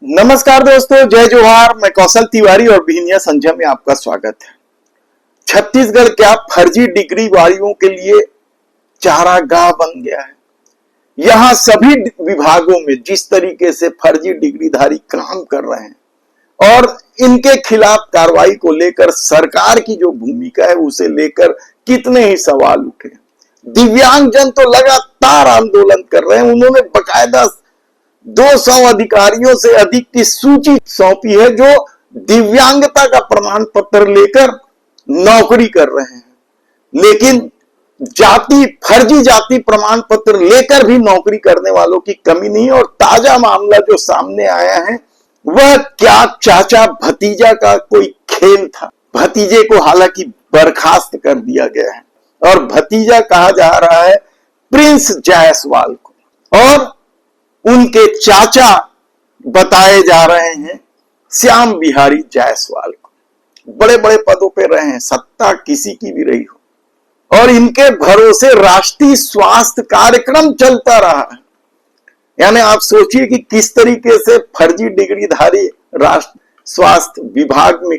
नमस्कार दोस्तों, जय जोहार। मैं कौशल तिवारी और बिहनिया संजय में आपका स्वागत है। छत्तीसगढ़ क्या फर्जी डिग्री वालियों के लिए चारागाह बन गया है। यहां सभी विभागों में जिस तरीके से फर्जी डिग्रीधारी काम कर रहे हैं और इनके खिलाफ कार्रवाई को लेकर सरकार की जो भूमिका है उसे लेकर कितने ही सवाल उठे। दिव्यांगजन तो लगातार आंदोलन कर रहे हैं। उन्होंने बकायदा 200 अधिकारियों से अधिक की सूची सौंपी है जो दिव्यांगता का प्रमाण पत्र लेकर नौकरी कर रहे हैं, लेकिन फर्जी जाति प्रमाण पत्र लेकर भी नौकरी करने वालों की कमी नहीं। और ताजा मामला जो सामने आया है वह क्या चाचा भतीजा का कोई खेल था। भतीजे को हालांकि बर्खास्त कर दिया गया है और भतीजा कहा जा रहा है प्रिंस जायसवाल को, और उनके चाचा बताए जा रहे हैं श्याम बिहारी जायसवाल को। बड़े बड़े पदों पे रहे हैं, सत्ता किसी की भी रही हो, और इनके भरोसे राष्ट्रीय स्वास्थ्य कार्यक्रम चलता रहा है। यानी आप सोचिए कि किस तरीके से फर्जी डिग्रीधारी राष्ट्र स्वास्थ्य विभाग में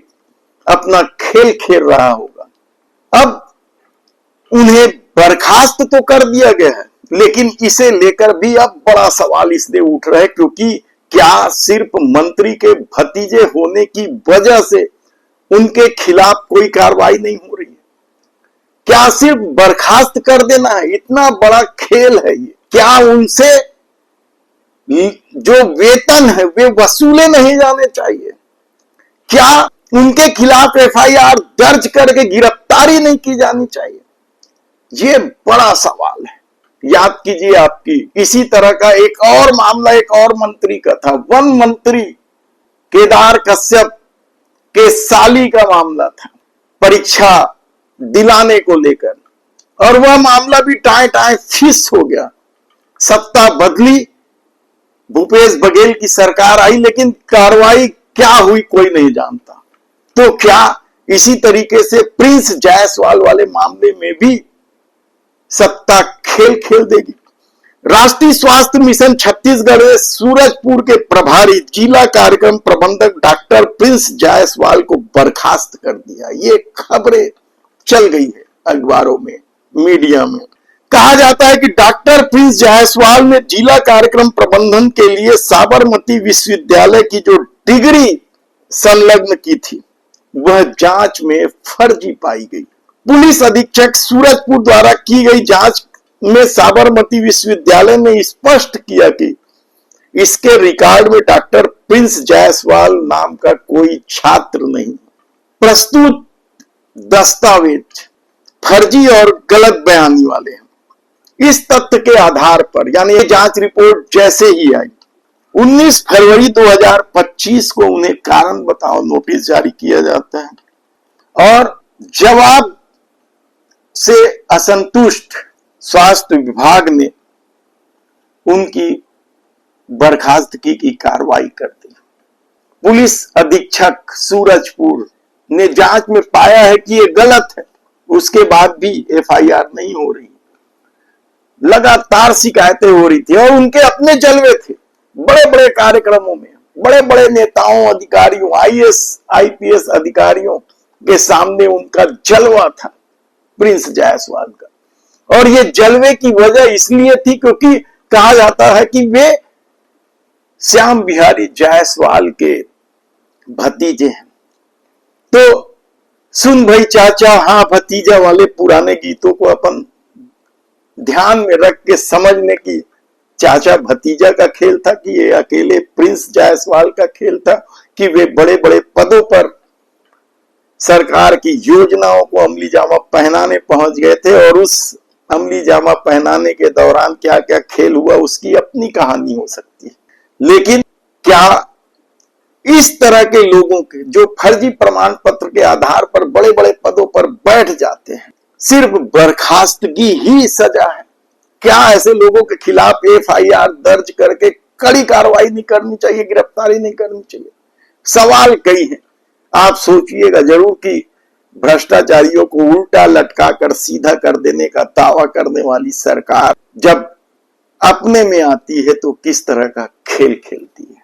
अपना खेल खेल रहा होगा। अब उन्हें बर्खास्त तो कर दिया गया है, लेकिन इसे लेकर भी अब बड़ा सवाल इसलिए उठ रहा है क्योंकि क्या सिर्फ मंत्री के भतीजे होने की वजह से उनके खिलाफ कोई कार्रवाई नहीं हो रही है? क्या सिर्फ बर्खास्त कर देना है? इतना बड़ा खेल है ये। क्या उनसे जो वेतन है वे वसूले नहीं जाने चाहिए? क्या उनके खिलाफ एफआईआर दर्ज करके गिरफ्तारी नहीं की जानी चाहिए? ये बड़ा सवाल है। याद कीजिए आपकी इसी तरह का एक और मामला एक और मंत्री का था। वन मंत्री केदार कश्यप के साली का मामला था परीक्षा दिलाने को लेकर, और वह मामला भी टाए टाए फिस हो गया। सत्ता बदली, भूपेश बघेल की सरकार आई, लेकिन कार्रवाई क्या हुई कोई नहीं जानता। तो क्या इसी तरीके से प्रिंस जायसवाल वाले मामले में भी सत्ता खेल खेल देगी? राष्ट्रीय स्वास्थ्य मिशन छत्तीसगढ़ में सूरजपुर के प्रभारी जिला कार्यक्रम प्रबंधक डॉक्टर प्रिंस जायसवाल को बर्खास्त कर दिया। ये खबरें चल गई है अखबारों में, मीडिया में। कहा जाता है कि डॉक्टर प्रिंस जायसवाल ने जिला कार्यक्रम प्रबंधन के लिए साबरमती विश्वविद्यालय की जो डिग्री संलग्न की थी वह जांच में फर्जी पाई गई। पुलिस अधीक्षक सूरजपुर द्वारा की गई जांच में साबरमती विश्वविद्यालय ने स्पष्ट किया कि इसके रिकॉर्ड में डॉक्टर प्रिंस जायसवाल नाम का कोई छात्र नहीं। प्रस्तुत दस्तावेज फर्जी और गलत बयानी वाले हैं। इस तथ्य के आधार पर, यानी ये जांच रिपोर्ट जैसे ही आई, 19 फरवरी 2025 को उन्हें कारण बताओ नोटिस जारी किया जाता है, और जवाब से असंतुष्ट स्वास्थ्य विभाग ने उनकी बर्खास्तगी की कार्रवाई कर दी। पुलिस अधीक्षक सूरजपुर ने जांच में पाया है कि ये गलत है, उसके बाद भी एफआईआर नहीं हो रही। लगातार शिकायतें हो रही थी और उनके अपने जलवे थे। बड़े बड़े कार्यक्रमों में बड़े बड़े नेताओं, अधिकारियों, आईएएस आईपीएस अधिकारियों के सामने उनका जलवा था प्रिंस जायसवाल का। और ये जलवे की वजह इसलिए थी क्योंकि कहा जाता है कि वे श्याम बिहारी जायसवाल के भतीजे हैं। तो सुन भाई चाचा हाँ भतीजा वाले पुराने गीतों को अपन ध्यान में रख के समझने की चाचा भतीजा का खेल था कि ये अकेले प्रिंस जायसवाल का खेल था कि वे बड़े बड़े पदों पर सरकार की योजनाओं को अमली जामा पहनाने पहुंच गए थे, और उस अमली जामा पहनाने के दौरान क्या क्या खेल हुआ उसकी अपनी कहानी हो सकती है। लेकिन क्या इस तरह के लोगों के जो फर्जी प्रमाण पत्र के आधार पर बड़े बड़े पदों पर बैठ जाते हैं, सिर्फ बर्खास्तगी ही सजा है? क्या ऐसे लोगों के खिलाफ एफआईआर दर्ज करके कड़ी कार्रवाई नहीं करनी चाहिए, गिरफ्तारी नहीं करनी चाहिए? सवाल कई हैं। आप सोचिएगा जरूर कि भ्रष्टाचारियों को उल्टा लटका कर सीधा कर देने का दावा करने वाली सरकार जब अपने में आती है तो किस तरह का खेल खेलती है।